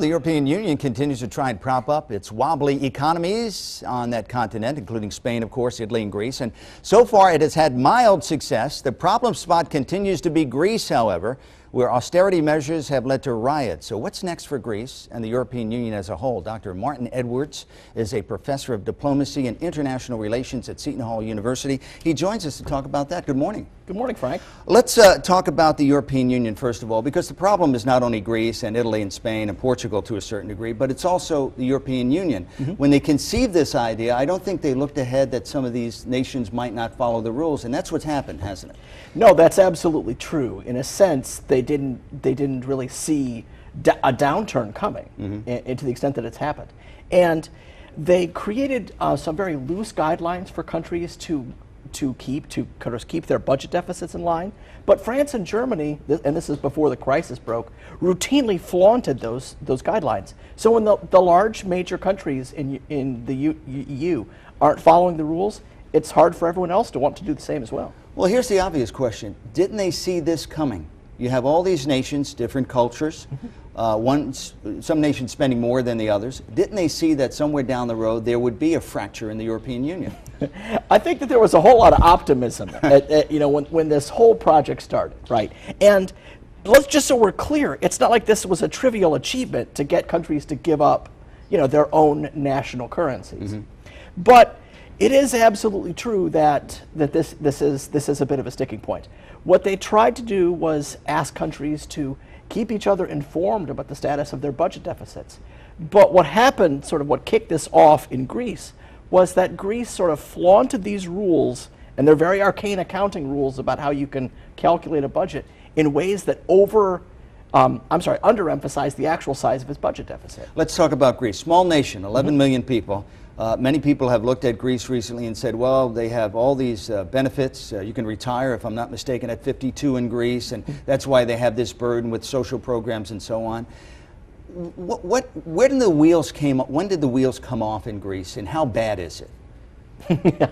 the European Union continues to try and prop up its wobbly economies on that continent, including Spain, of course, Italy, and Greece. And so far, it has had mild success. The problem spot continues to be Greece, however, where austerity measures have led to riots. So what's next for Greece and the European Union as a whole? Dr. Martin Edwards is a professor of diplomacy and international relations at Seton Hall University. He joins us to talk about that. Good morning. Good morning, Frank. Let's talk about the European Union first of all, because the problem is not only Greece and Italy and Spain and Portugal to a certain degree, but it's also the European Union. When they conceived this idea, I don't think they looked ahead that some of these nations might not follow the rules, and that's what's happened, hasn't it? No, that's absolutely true. In a sense, they didn't really see a downturn coming, to the extent that it's happened, and they created some very loose guidelines for countries to keep their budget deficits in line. But France and Germany, and this is before the crisis broke, routinely flaunted those guidelines. So when the large major countries in the EU aren't following the rules, it's hard for everyone else to want to do the same as well. Well, here's the obvious question. Didn't they see this coming? You have all these nations, different cultures, some nations spending more than the others. Didn't they see that somewhere down the road there would be a fracture in the European Union? I think that there was a whole lot of optimism when this whole project started, right? And let's just so we're clear, it's not like this was a trivial achievement to get countries to give up, their own national currencies. But it is absolutely true that this is a bit of a sticking point. What they tried to do was ask countries to keep each other informed about the status of their budget deficits. But what happened, sort of what kicked this off in Greece, was that Greece sort of flaunted these rules, and they're very arcane accounting rules about how you can calculate a budget, in ways that underemphasize the actual size of its budget deficit. Let's talk about Greece. Small nation, 11 million people. Many people have looked at Greece recently and said, well, they have all these benefits. You can retire, if I'm not mistaken, at 52 in Greece, and that's why they have this burden with social programs and so on. When did the wheels come off in Greece, and how bad is it?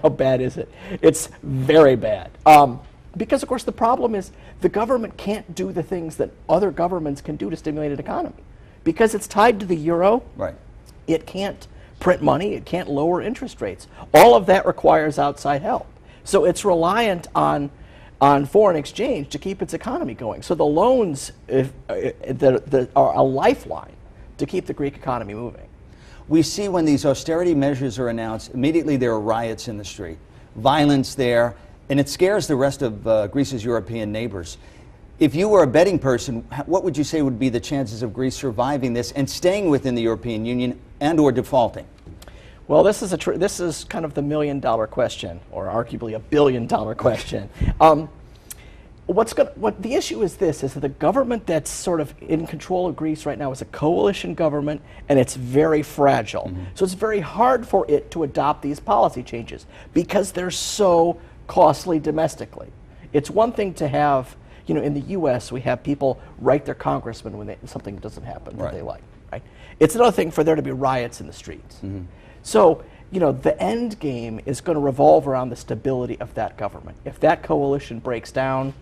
How bad is it? It's very bad. Because, of course, the problem is the government can't do the things that other governments can do to stimulate an economy. Because it's tied to the euro, right? It can't print money, it can't lower interest rates. All of that requires outside help. So it's reliant on foreign exchange to keep its economy going. So the loans are a lifeline to keep the Greek economy moving. We see when these austerity measures are announced, immediately there are riots in the street, violence there, and it scares the rest of Greece's European neighbors. If you were a betting person, what would you say would be the chances of Greece surviving this and staying within the European Union and or defaulting? Well, this is kind of the million-dollar question, or arguably a billion-dollar question. What the issue is this, is that the government that's sort of in control of Greece right now is a coalition government, and it's very fragile. So it's very hard for it to adopt these policy changes because they're so costly domestically. It's one thing to have, in the U.S. we have people write their congressman when something doesn't happen that they like, right? It's another thing for there to be riots in the streets. So, the end game is going to revolve around the stability of that government. If that coalition breaks down,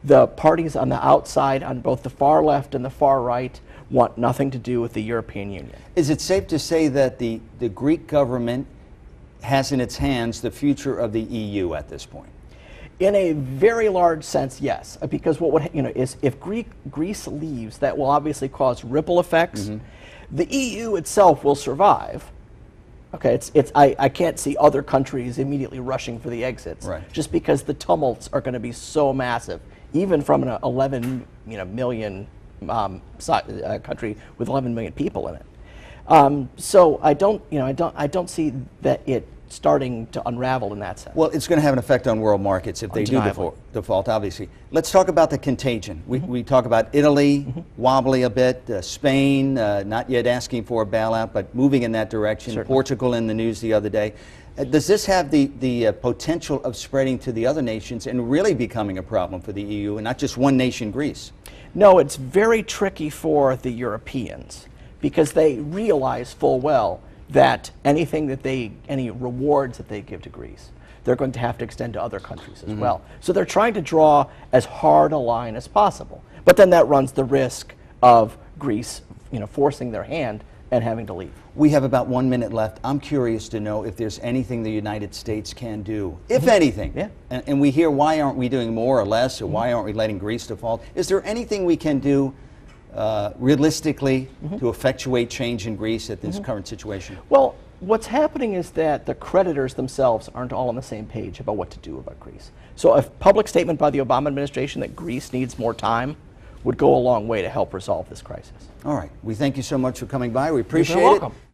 the parties on the outside, on both the far left and the far right, want nothing to do with the European Union. Is it safe to say that the Greek government has in its hands the future of the EU at this point? In a very large sense, yes. Because what would is if Greece leaves, that will obviously cause ripple effects. The EU itself will survive. Okay, I can't see other countries immediately rushing for the exits, just because the tumults are going to be so massive, even from an 11 million country with 11 million people in it. So I don't see that it starting to unravel in that sense. Well, it's going to have an effect on world markets if they do default, obviously. Let's talk about the contagion. We talk about Italy, wobbly a bit, Spain, not yet asking for a bailout, but moving in that direction. Certainly. Portugal in the news the other day. Does this have the potential of spreading to the other nations and really becoming a problem for the EU and not just one nation, Greece? No, it's very tricky for the Europeans because they realize full well that any rewards that they give to Greece, they're going to have to extend to other countries as well. So they're trying to draw as hard a line as possible. But then that runs the risk of Greece, forcing their hand and having to leave. We have about 1 minute left. I'm curious to know if there's anything the United States can do, if anything. Yeah. And we hear, why aren't we doing more or less, or why aren't we letting Greece default? Is there anything we can do realistically to effectuate change in Greece at this current situation? Well, what's happening is that the creditors themselves aren't all on the same page about what to do about Greece. So a public statement by the Obama administration that Greece needs more time would go a long way to help resolve this crisis. All right. We thank you so much for coming by. We appreciate You're welcome. it.